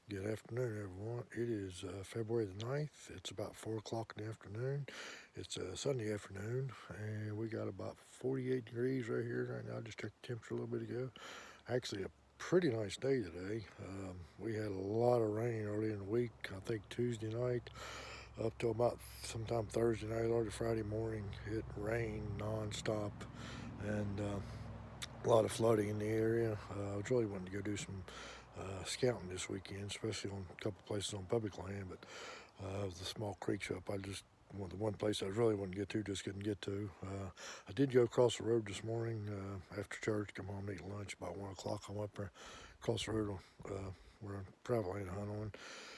Good afternoon, everyone. It is February the 9th. It's about 4 o'clock in the afternoon. It's a Sunday afternoon, and we got about 48 degrees right here right now. I just checked the temperature a little bit ago. Actually, a pretty nice day today. We had a lot of rain early in the week, I think Tuesday night, up till about sometime Thursday night, or Friday morning. It rained nonstop, and a lot of flooding in the area. I was really wanting to go do some scouting this weekend, especially on a couple places on public land. But the small creeks up, the one place I really wanted to get to, just couldn't get to. I did go across the road this morning after church, come home and eat lunch about 1 o'clock. I went up there across the road where I'm private land hunt on.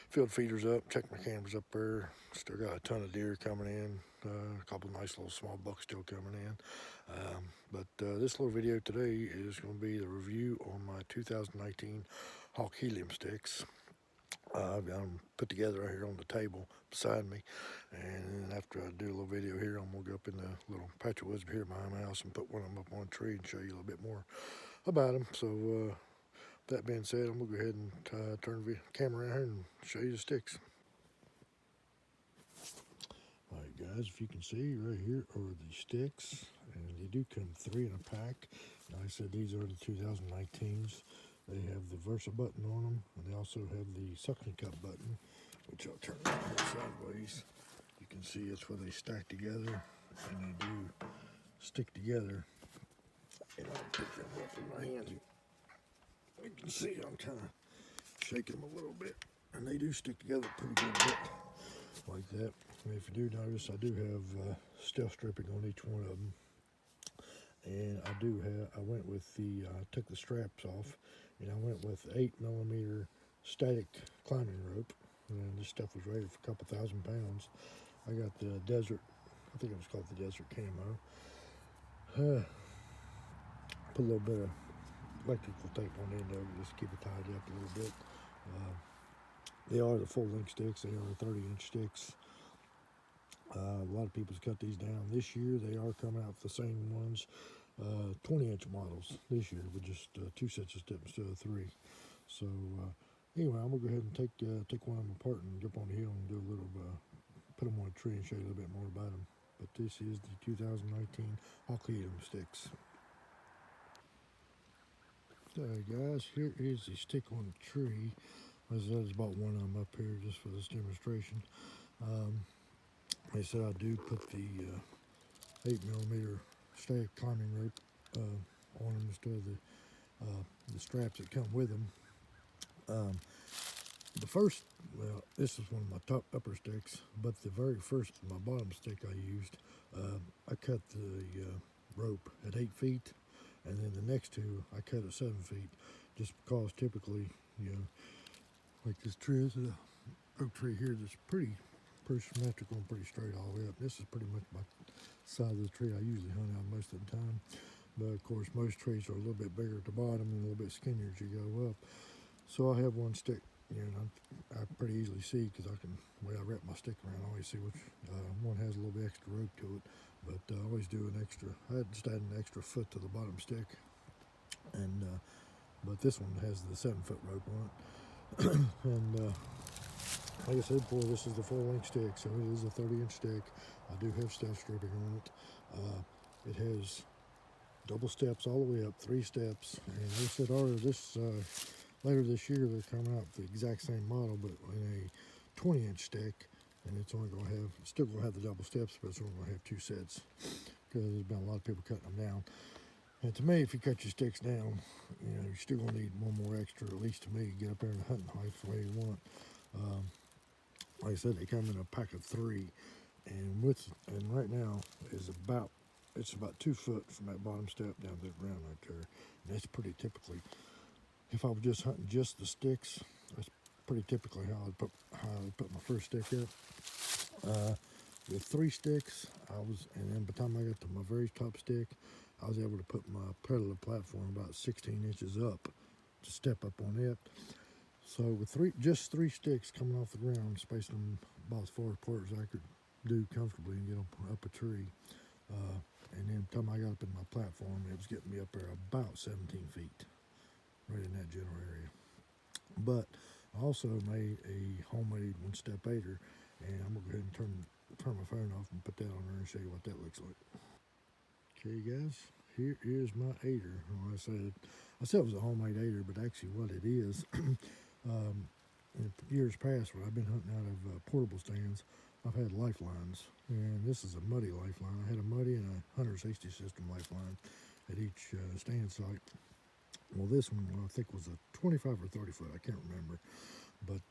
Field feeders up, checked my cameras up there. Still got a ton of deer coming in, a couple of nice little small bucks still coming in. But this little video today is going to be the review on my 2019 Hawk Helium sticks. I've got them put together right here on the table beside me, and then after I do a little video here, I'm going to go up in the little patch of woods here behind my house and put one of them up on a tree and show you a little bit more about them. So that being said, I'm going to go ahead and turn the camera around here and show you the sticks. Alright guys, if you can see right here are the sticks, and they do come 3 in a pack. Like I said, these are the 2019s. They have the Versa button on them, and they also have the suction cup button, which I'll turn sideways. You can see it's where they stack together, and they do stick together. And I'll pick them up in my hands. You can see I'm kind of shaking them a little bit, and they do stick together pretty good bit like that. And if you do notice, I do have stealth stripping on each one of them. And I went with took the straps off, and I went with 8mm static climbing rope. And this stuff was rated for a couple £1,000. I got the desert, I think it was called the desert camo. Put a little bit of electrical tape on the end of it just to keep it tied up a little bit. They are the full length sticks, they are 30-inch sticks. A lot of people's cut these down. This year they are coming out with the same ones, 20-inch models this year with just 2 sets of steps instead of 3. So anyway, I'm gonna go ahead and take one of them apart and get up on the hill and do a little, put them on a tree and show you a little bit more about them. But this is the 2019 Helium sticks. Alright guys, here is the stick on the tree. As I said, there's about one of them up here just for this demonstration. Like I said, I do put the 8mm static climbing rope on them instead of the straps that come with them. This is one of my top upper sticks, but the very first, my bottom stick I used, I cut the rope at 8 feet, and then the next two I cut at 7 feet, just because typically, like this tree, this is a oak tree here that's pretty symmetrical and pretty straight all the way up. This is pretty much my side of the tree I usually hunt out most of the time. But of course, most trees are a little bit bigger at the bottom and a little bit skinnier as you go up. So I have one stick, I pretty easily see because the way I wrap my stick around, I always see which one has a little bit extra rope to it. But I always do I just add an extra foot to the bottom stick. And but this one has the 7-foot rope on it. And like I said before, this is the full length stick, so it is a 30-inch stick. I do have stealth stripping on it. It has double steps all the way up, 3 steps. And they said later this year they're coming out with the exact same model, but in a 20-inch stick, and it's still going to have the double steps, but it's only going to have 2 sets because there's been a lot of people cutting them down. And to me, if you cut your sticks down, you're still going to need one more extra, at least to me, to get up there in the hunting height the way you want. Like I said, they come in a pack of 3, and right now it's about 2 foot from that bottom step down to the ground right there. And that's pretty typically, if I was just hunting just the sticks, that's pretty typically how I put my first stick up. With 3 sticks, and then by the time I got to my very top stick, I was able to put my pedal platform about 16 inches up to step up on it. So with just three sticks coming off the ground, spacing them about as far apart as I could do comfortably and get them up a tree. And then by the time I got up in my platform, it was getting me up there about 17 feet, right in that general area. But I also made a homemade one-step aider, and I'm gonna go ahead and turn my phone off and put that on there and show you what that looks like. Okay, guys, here is my aider. Well, I said it was a homemade aider, but actually what it is, in years past when I've been hunting out of portable stands, I've had lifelines, and this is a muddy lifeline. I had a muddy and a hunter safety system lifeline at each stand site. Well, this one I think was a 25 or 30 foot. I can't remember, but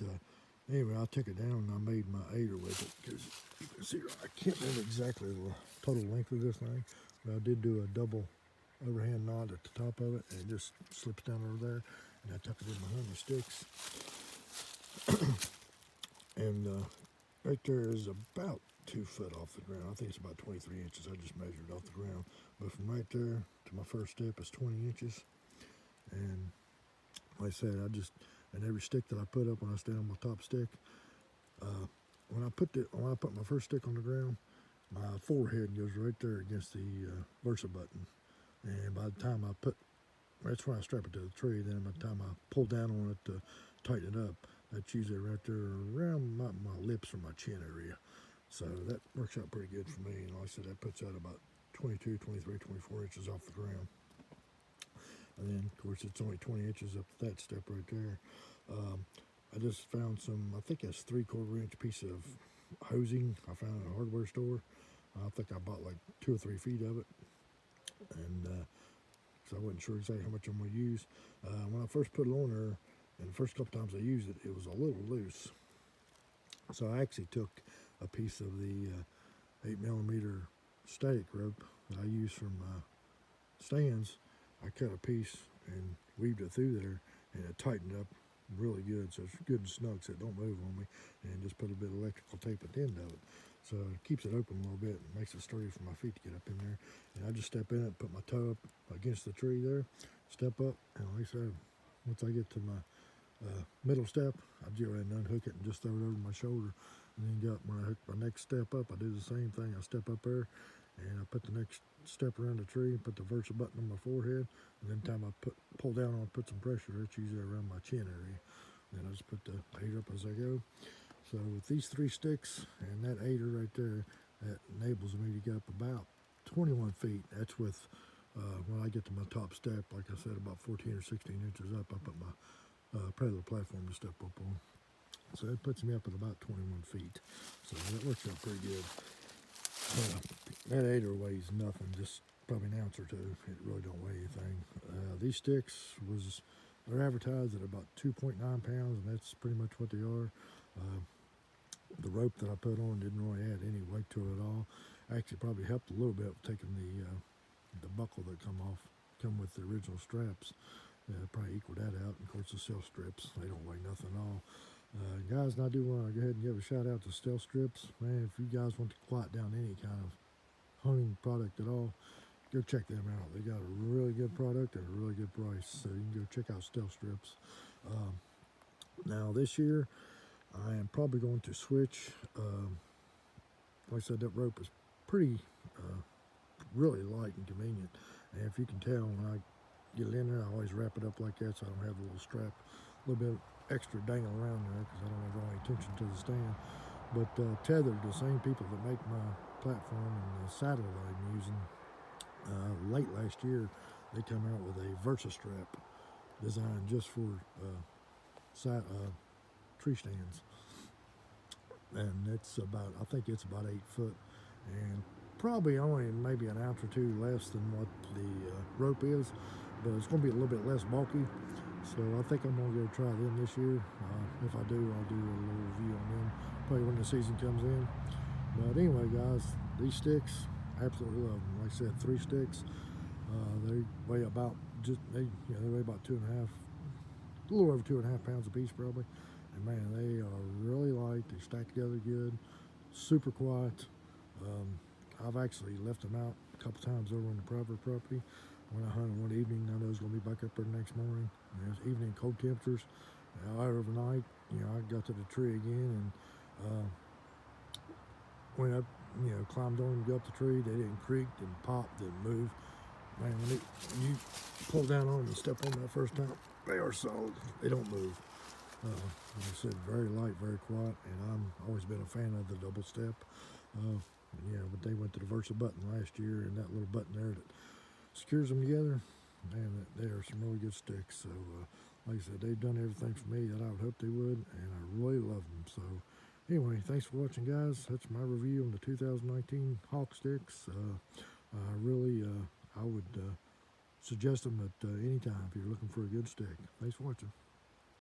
anyway, I took it down and I made my aider with it because you can see I can't remember exactly the total length of this thing, but I did do a double overhand knot at the top of it, and it just slips down over there, and I tuck it in behind the sticks. And right there is about 2 foot off the ground. I think it's about 23 inches. I just measured off the ground. But from right there to my first step is 20 inches. And like I said, and every stick that I put up when I stand on my top stick, when I put my first stick on the ground, my forehead goes right there against the Versa button. And by the time that's when I strap it to the tree. Then by the time I pull down on it to tighten it up, that's usually right there around my lips or my chin area. So that works out pretty good for me. And like I said, that puts out about 22, 23, 24 inches off the ground. And then, of course, it's only 20 inches up to that step right there. I just found I think that's 3/4 inch piece of hosing I found at a hardware store. I think I bought like 2 or 3 feet of it. And because I wasn't sure exactly how much I'm going to use. When I first put it on there, and the first couple times I used it, it was a little loose. So I actually took a piece of the 8mm static rope that I use from stands. I cut a piece and weaved it through there, and it tightened up really good, so it's good and snug, so it don't move on me. And just put a bit of electrical tape at the end of it, so it keeps it open a little bit and makes it sturdy for my feet to get up in there. And I just step in it, put my toe up against the tree there, step up, and like I said, once I get to my middle step, I go ahead and unhook it and just throw it over my shoulder. And then when I hook my next step up, I do the same thing. I step up there, and I put the next step around the tree, put the Versa button on my forehead, and then time I pull down on it, put some pressure, it's usually around my chin area. Then I just put the aider up as I go. So with these 3 sticks and that aider right there, that enables me to get up about 21 feet. That's with, when I get to my top step, like I said, about 14 or 16 inches up, I put my predator platform to step up on. So that puts me up at about 21 feet. So that works out pretty good. That aider weighs nothing, just probably an ounce or two. It really don't weigh anything. These sticks they're advertised at about 2.9 pounds, and that's pretty much what they are. The rope that I put on didn't really add any weight to it at all. Actually, probably helped a little bit with taking the buckle that come with the original straps. Probably equaled that out. And of course, the stealth strips, they don't weigh nothing at all. Guys, and I do want to go ahead and give a shout out to stealth strips. Man, if you guys want to quiet down any kind of hunting product at all, go check them out. They got a really good product at a really good price. So you can go check out stealth strips. Now this year, I am probably going to switch. Like I said, that rope is pretty, really light and convenient. And if you can tell, when I get it in there, I always wrap it up like that so I don't have a little strap, a little bit extra dangling around there because I don't have any attention to the stand. But Tethered, the same people that make my platform and the saddle that I'm using, late last year, they come out with a Versa strap designed just for tree stands. And I think it's about 8 foot, and probably only maybe an ounce or 2 less than what the rope is, but it's going to be a little bit less bulky. So I think I'm going to go try them this year. If I do, I'll do a little review on them probably when the season comes in. But anyway, guys, these sticks, absolutely love them. Like I said, 3 sticks. They weigh about they weigh about 2.5, a little over 2.5 pounds a piece probably. And man, they are really light. They stack together good, super quiet. I've actually left them out a couple times over on the private property. When I hunted one evening, I know it's going to be back up there the next morning. There's evening cold temperatures. Overnight, I got to the tree again, and when I, climbed on and got up the tree, they didn't creak, didn't pop, didn't move. Man, when you pull down on them and step on that first time, they are solid. They don't move. Like I said, very light, very quiet, and I'm always been a fan of the double step. Yeah, but they went to the Versa button last year, and that little button there that secures them together, man, they are some really good sticks. So, like I said, they've done everything for me that I would hope they would, and I really love them. So, anyway, thanks for watching, guys. That's my review on the 2019 Hawk sticks. I would suggest them at any time if you're looking for a good stick. Thanks for watching.